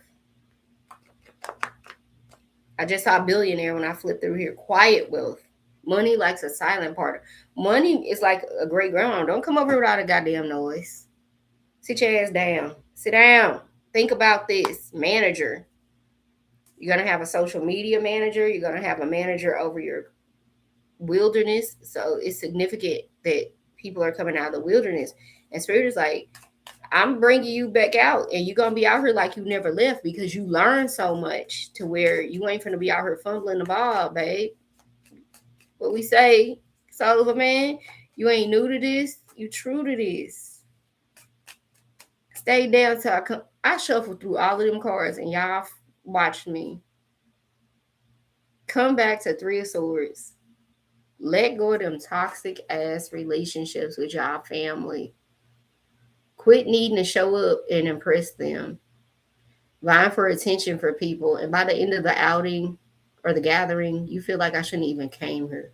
I just saw billionaire when I flipped through here. Quiet wealth. Money likes a silent partner. Money is like a great grandma. Don't come over without a goddamn noise. Sit your ass down. Sit down. Think about this. Manager. You're going to have a social media manager. You're going to have a manager over your wilderness. So it's significant that people are coming out of the wilderness. And Spirit is like, I'm bringing you back out, and you're going to be out here like you never left because you learned so much to where you ain't going to be out here fumbling the ball, babe. What we say, soul of a man, you ain't new to this, you true to this. Stay down till I shuffle through all of them cards, and y'all watch me. Come back to Three of Swords. Let go of them toxic ass relationships with y'all family. Quit needing to show up and impress them. Vying for attention for people. And by the end of the outing or the gathering, you feel like I shouldn't even came here.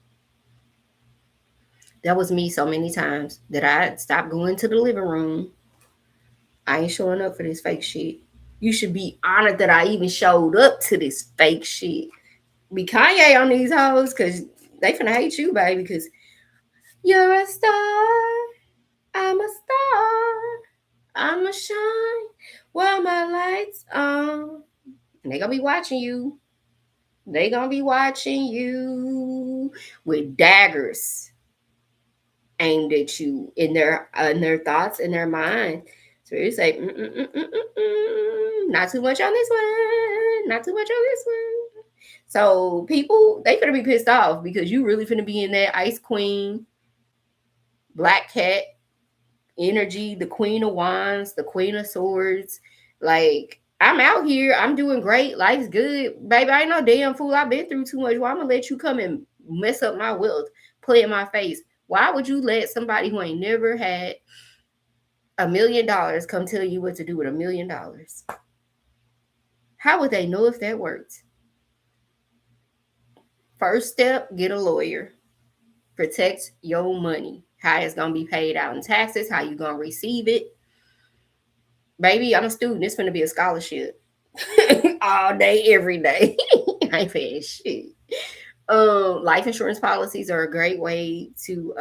That was me so many times that I stopped going to the living room. I ain't showing up for this fake shit. You should be honored that I even showed up to this fake shit. Be Kanye on these hoes because they finna hate you, baby, because you're a star. I'm a star. I'ma shine while my lights on. And they gonna be watching you. They gonna be watching you with daggers aimed at you in their thoughts, in their mind. So you say, not too much on this one, not too much on this one. So people, they finna be pissed off because you really finna be in that Ice Queen, Black Cat energy, the Queen of Wands, the Queen of Swords. Like, I'm out here, I'm doing great, life's good, baby. I ain't no damn fool. I've been through too much. Why I'm gonna let you come and mess up my wealth, play in my face? Why would you let somebody who ain't never had $1 million come tell you what to do with $1 million? How would they know if that worked? First step, get a lawyer. Protect your money. How it's gonna be paid out in taxes, how you gonna receive it. Baby, I'm a student. It's gonna be a scholarship. All day, every day. I ain't paying shit. Life insurance policies are a great way to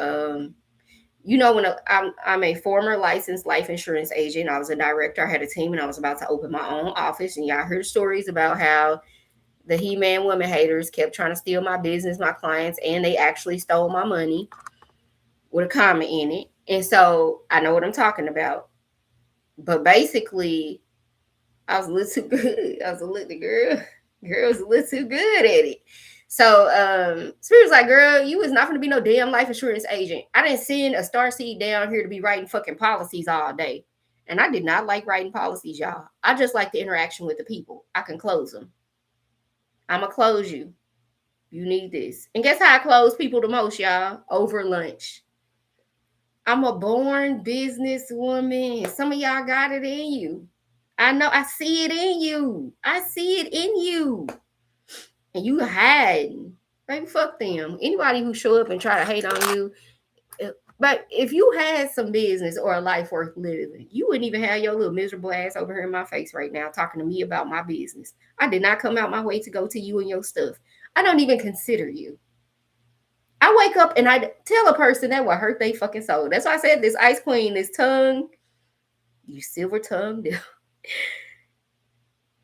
when I'm a former licensed life insurance agent. I was a director. I had a team, and I was about to open my own office. And y'all heard stories about how the He-Man woman haters kept trying to steal my business, my clients, and they actually stole my money with a comma in it. And so I know what I'm talking about. But basically, I was a little too good. I was a little girl. Girl was a little too good at it. So Spirit was like, girl, you was not going to be no damn life insurance agent. I didn't send a starseed down here to be writing fucking policies all day. And I did not like writing policies, y'all. I just like the interaction with the people. I can close them. I'm going to close you. You need this. And guess how I close people the most, y'all? Over lunch. I'm a born businesswoman. Some of y'all got it in you. I know. I see it in you. I see it in you. And you hiding. Baby, fuck them. Anybody who show up and try to hate on you. But if you had some business or a life worth living, you wouldn't even have your little miserable ass over here in my face right now talking to me about my business. I did not come out my way to go to you and your stuff. I don't even consider you. I wake up and I tell a person that will hurt their fucking soul. That's why I said this Ice Queen, this tongue, you silver tongue.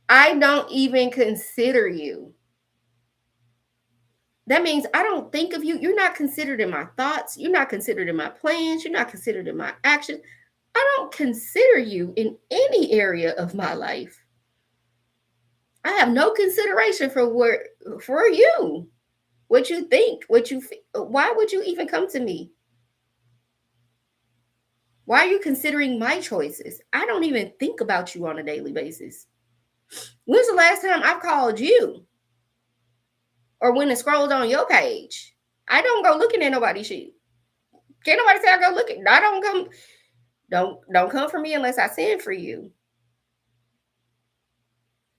I don't even consider you. That means I don't think of you. You're not considered in my thoughts. You're not considered in my plans. You're not considered in my actions. I don't consider you in any area of my life. I have no consideration for you. What you think, what you feel. Why would you even come to me? Why are you considering my choices? I don't even think about you on a daily basis. When's the last time I've called you? Or when it scrolls on your page? I don't go looking at nobody's shit. Can't nobody say I go looking. I don't come. Don't come for me unless I send for you.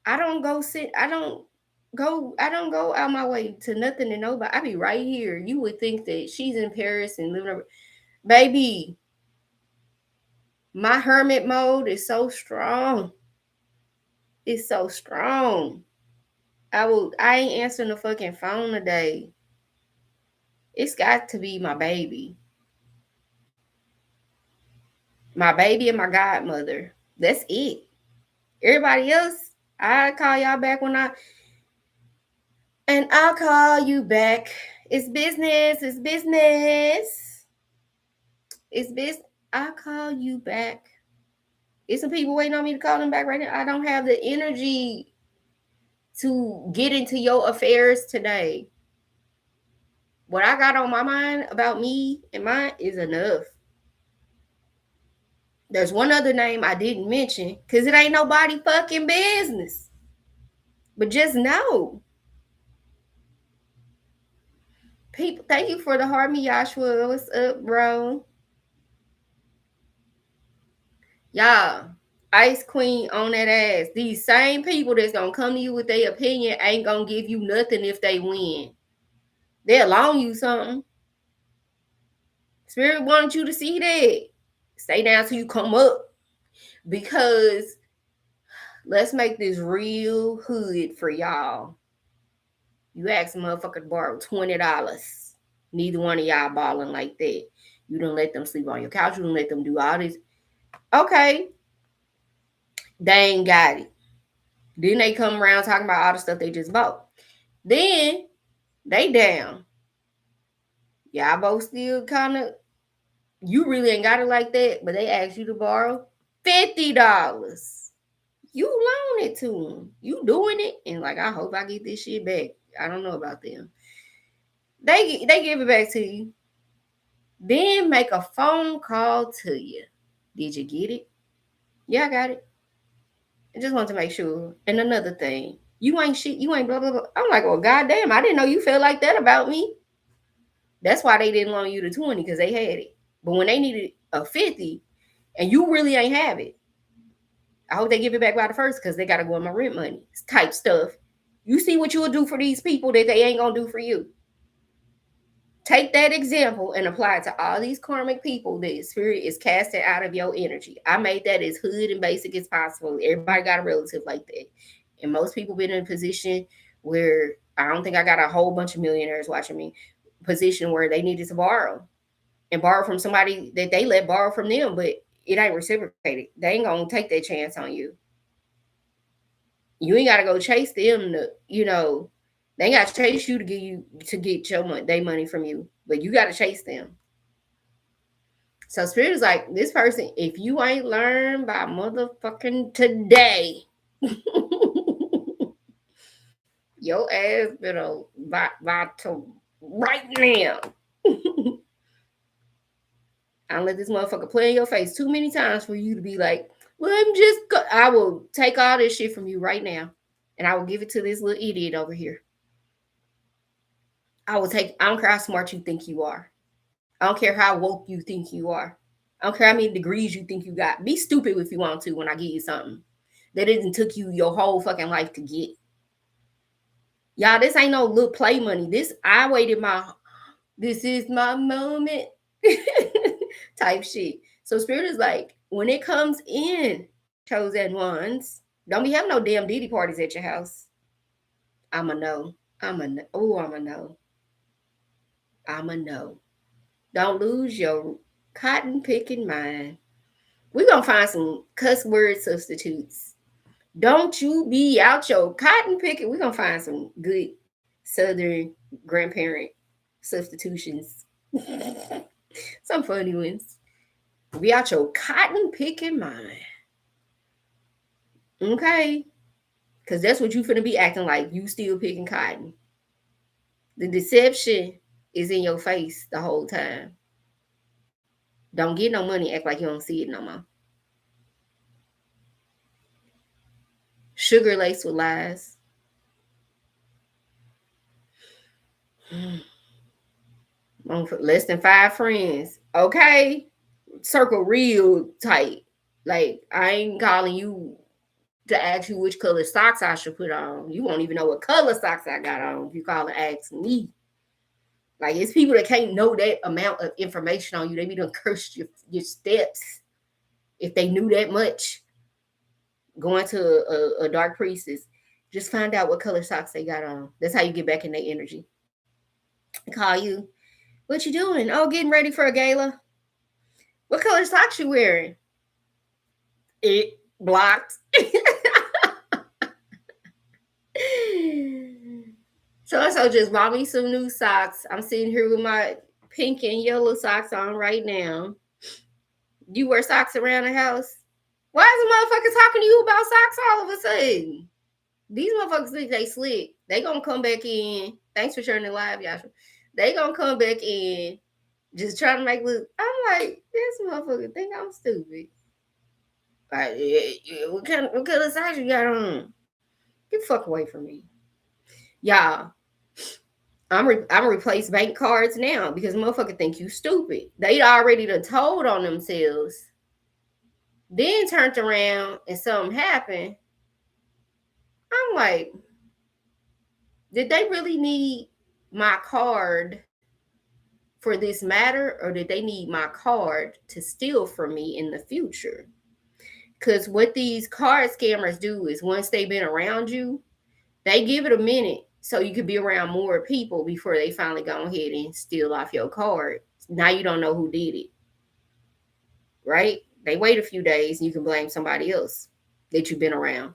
I don't go out my way to nothing and nobody. I be right here. You would think that she's in Paris and living over. Baby, my hermit mode is so strong. It's so strong. I ain't answering the fucking phone today. It's got to be my baby. My baby and my godmother. That's it. Everybody else, I call y'all back and I'll call you back It's business. It's business. It's business. I'll call you back. There's some people waiting on me to call them back right now. I don't have the energy to get into your affairs today. What I got on my mind about me and mine is enough. There's one other name I didn't mention because it ain't nobody fucking business. But just know. People, thank you for the heart, me, Joshua. What's up, bro? Y'all, Ice Queen on that ass. These same people that's gonna come to you with their opinion ain't gonna give you nothing if they win. They'll loan you something. Spirit wanted you to see that. Stay down till you come up. Because let's make this real hood for y'all. You ask a motherfucker to borrow $20. Neither one of y'all balling like that. You don't let them sleep on your couch. You don't let them do all this. Okay. They ain't got it. Then they come around talking about all the stuff they just bought. Then they down. Y'all both still kind of, you really ain't got it like that, but they ask you to borrow $50. You loan it to them. You doing it, and like, I hope I get this shit back. I don't know about them. They give it back to you. Then make a phone call to you. Did you get it? Yeah, I got it. I just want to make sure. And another thing, you ain't shit. You ain't blah blah blah. I'm like, well, goddamn, I didn't know you felt like that about me. That's why they didn't loan you the 20 because they had it. But when they needed a 50, and you really ain't have it, I hope they give it back by the first because they got to go on my rent money type stuff. You see what you will do for these people that they ain't gonna do for you. Take that example and apply it to all these karmic people that spirit is casting out of your energy. I made that as hood and basic as possible. Everybody got a relative like that. And most people been in a position where I don't think I got a whole bunch of millionaires watching me, position where they needed to borrow and borrow from somebody that they let borrow from them, but it ain't reciprocated. They ain't gonna take that chance on you. You ain't gotta go chase them to, they ain't gotta chase you to get your money, they money from you, but you gotta chase them. So spirit is like, this person, if you ain't learned by motherfucking today, your ass better by to right now. I don't let this motherfucker play in your face too many times for you to be like, well, I will take all this shit from you right now. And I will give it to this little idiot over here. I don't care how smart you think you are. I don't care how woke you think you are. I don't care how many degrees you think you got. Be stupid if you want to when I give you something that didn't took you your whole fucking life to get. Y'all, this ain't no little play money. This is my moment type shit. So spirit is like, when it comes in, chosen ones, don't be having no damn Diddy parties at your house. I'm a no. I'm a no. Don't lose your cotton picking mind. We're going to find some cuss word substitutes. Don't you be out your cotton picking. We're going to find some good Southern grandparent substitutions. Some funny ones. Be out your cotton picking mind. Okay? Because that's what you finna be acting like. You still picking cotton. The deception is in your face the whole time. Don't get no money, act like you don't see it no more. Sugar laced with lies. Less than 5 friends. Okay? Circle real tight. Like, I ain't calling you to ask you which color socks I should put on. You won't even know what color socks I got on if you call and ask me. Like, it's people that can't know that amount of information on you. They be done cursed your steps if they knew that much. Going to a dark priestess, just find out what color socks they got on. That's how you get back in their energy. Call you. What you doing? Oh, getting ready for a gala. What color socks you wearing? It blocked. So just bought me some new socks. I'm sitting here with my pink and yellow socks on right now. You wear socks around the house? Why is a motherfucker talking to you about socks all of a sudden? These motherfuckers think they slick. They gonna come back in. Thanks for turning live, Yasha. They gonna come back in, just trying to make look. I'm like, this motherfucker think I'm stupid. Like, what kind of socks you got on? Get the fuck away from me, y'all. I'm replace bank cards now because motherfucker think you stupid. They already done told on themselves. Then turned around and something happened. I'm like, did they really need my card for this matter, or did they need my card to steal from me in the future? Because what these card scammers do is once they've been around you, they give it a minute so you could be around more people before they finally go ahead and steal off your card. Now you don't know who did it, right? They wait a few days and you can blame somebody else that you've been around.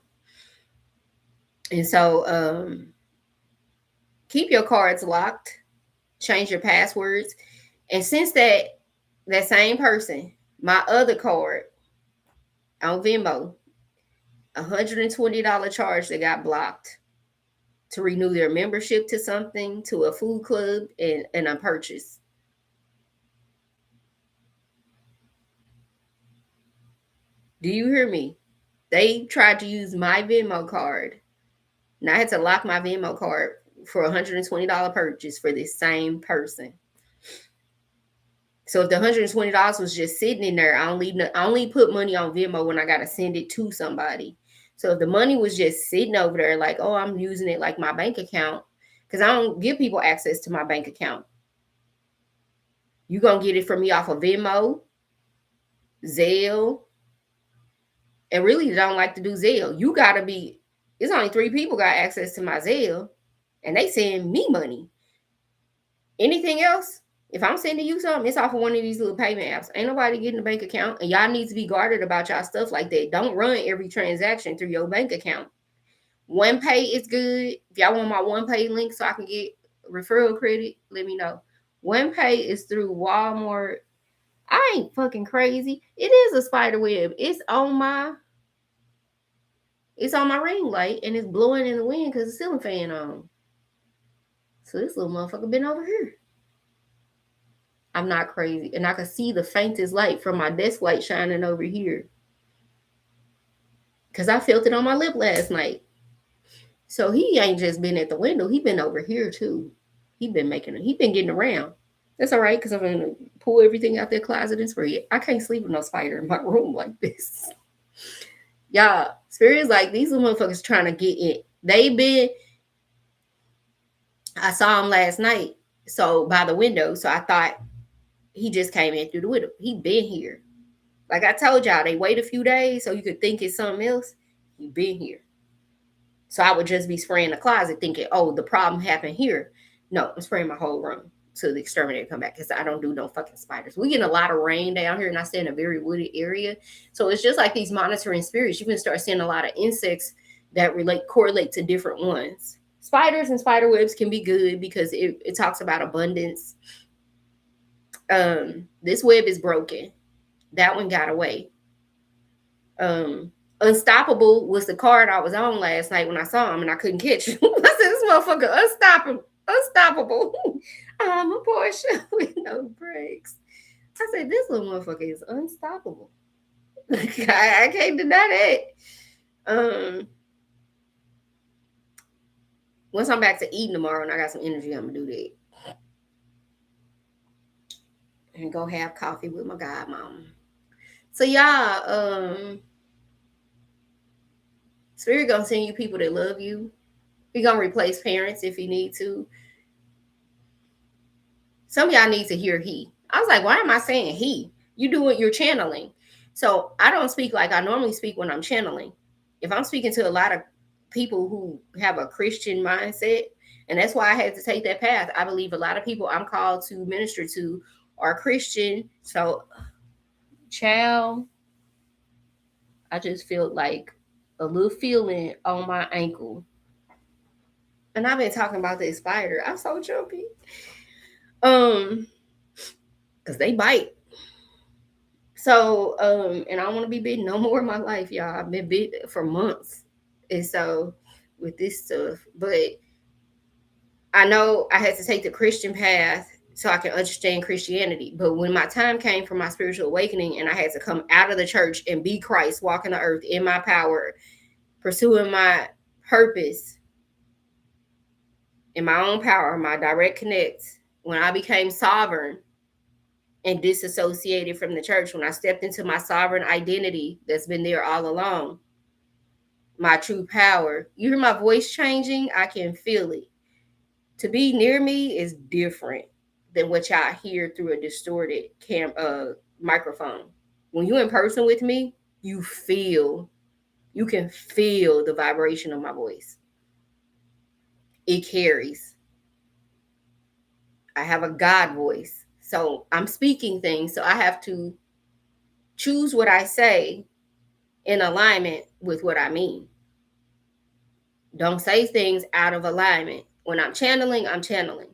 And so keep your cards locked, change your passwords. And since that same person, my other card on Venmo, $120 charge that got blocked to renew their membership to something, to a food club, and a purchase. Do you hear me? They tried to use my Venmo card, and I had to lock my Venmo card for a $120 purchase for this same person. So if the $120 was just sitting in there, I only put money on Venmo when I got to send it to somebody. So if the money was just sitting over there, like, oh, I'm using it like my bank account, because I don't give people access to my bank account. You're going to get it from me off of Venmo, Zelle, and really don't like to do Zelle. You got to be, it's only 3 people got access to my Zelle, and they send me money. Anything else, if I'm sending you something, it's off of one of these little payment apps. Ain't nobody getting a bank account, and y'all need to be guarded about y'all stuff like that. Don't run every transaction through your bank account. OnePay is good. If y'all want my OnePay link so I can get referral credit, let me know. OnePay is through Walmart. I ain't fucking crazy. It is a spider web. It's on my ring light, and it's blowing in the wind because the ceiling fan on. So this little motherfucker been over here. I'm not crazy. And I can see the faintest light from my desk light shining over here. Because I felt it on my lip last night. So he ain't just been at the window. He been over here too. He been getting around. That's all right, because I'm going to pull everything out their closet and spray it. I can't sleep with no spider in my room like this. Y'all, Spirit is like, these little motherfuckers trying to get in. I saw him last night, so by the window, so I thought he just came in through the window. He been here. Like I told y'all, they wait a few days so you could think it's something else. He been here. So I would just be spraying the closet thinking, oh, the problem happened here. No, I'm spraying my whole room till the exterminator come back because I don't do no fucking spiders. We get a lot of rain down here and I stay in a very wooded area. So it's just like these monitoring spirits. You can start seeing a lot of insects that correlate to different ones. Spiders and spider webs can be good because it talks about abundance. This web is broken. That one got away. Unstoppable was the card I was on last night when I saw him and I couldn't catch him. I said, this motherfucker unstoppable. I'm a Porsche with no brakes. I said, this little motherfucker is unstoppable. I can't deny that. Once I'm back to eating tomorrow and I got some energy, I'm gonna do that. And go have coffee with my godmama. So y'all, Spirit gonna send you people that love you. He gonna replace parents if he need to. Some of y'all need to hear he. I was like, why am I saying he? You do what you're channeling. So I don't speak like I normally speak when I'm channeling. If I'm speaking to a lot of people who have a Christian mindset, and that's why I had to take that path. I believe a lot of people I'm called to minister to are Christian. So, child, I just feel like a little feeling on my ankle. And I've been talking about this spider. I'm so jumpy. Because they bite. So, and I don't want to be bitten no more in my life, y'all. I've been bit for months. And so with this stuff, but I know I had to take the Christian path so I can understand Christianity. But when my time came for my spiritual awakening and I had to come out of the church and be Christ, walking the earth in my power, pursuing my purpose in my own power, my direct connect, when I became sovereign and disassociated from the church, when I stepped into my sovereign identity that's been there all along, my true power. You hear my voice changing? I can feel it. To be near me is different than what y'all hear through a distorted microphone. When you're in person with me, you can feel the vibration of my voice. It carries. I have a God voice. So I'm speaking things. So I have to choose what I say in alignment with what I mean. Don't say things out of alignment. When I'm channeling, I'm channeling.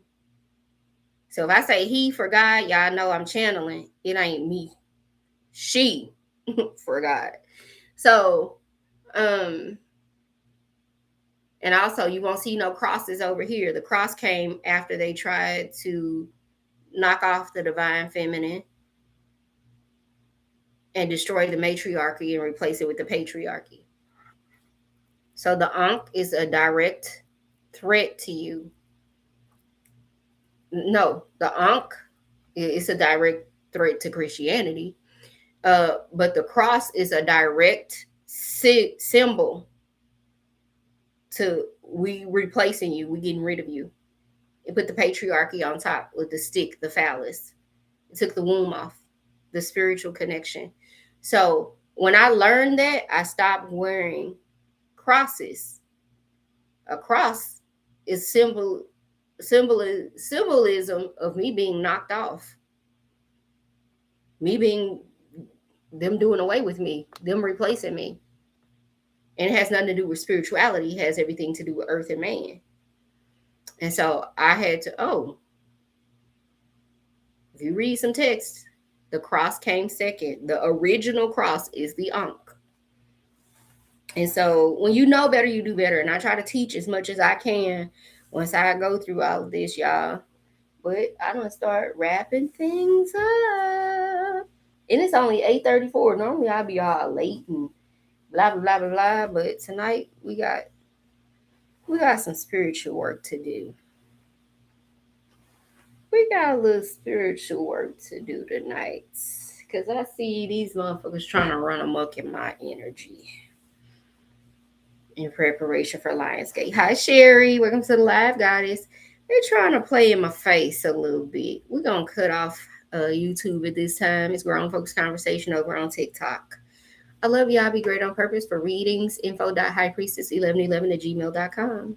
So if I say he for God, y'all know I'm channeling. It ain't me. She for God. So, and also you won't see no crosses over here. The cross came after they tried to knock off the divine feminine and destroy the matriarchy and replace it with the patriarchy. So the Ankh is a direct threat to you. No, the Ankh is a direct threat to Christianity. But the cross is a direct symbol to we replacing you, we getting rid of you. It put the patriarchy on top with the stick, the phallus. It took the womb off, the spiritual connection. So when I learned that, I stopped wearing crosses. A cross is symbolism of me being knocked off, me being them doing away with me, them replacing me. And it has nothing to do with spirituality. It has everything to do with earth and man. And so I had to, if you read some text, the cross came second. The original cross is the Ankh. And so when you know better, you do better. And I try to teach as much as I can once I go through all of this, y'all. But I'm going to start wrapping things up. And it's only 8:34. Normally I'll be all late and blah, blah, blah, blah, blah. But tonight we got some spiritual work to do. We got a little spiritual work to do tonight. Because I see these motherfuckers trying to run amok in my energy. In preparation for Lionsgate. Hi, Sherry. Welcome to the live, goddess. They're trying to play in my face a little bit. We're going to cut off YouTube at this time. It's Grown Folks Conversation over on TikTok. I love y'all. Be great on purpose for readings. Info.highpriestess1111@gmail.com.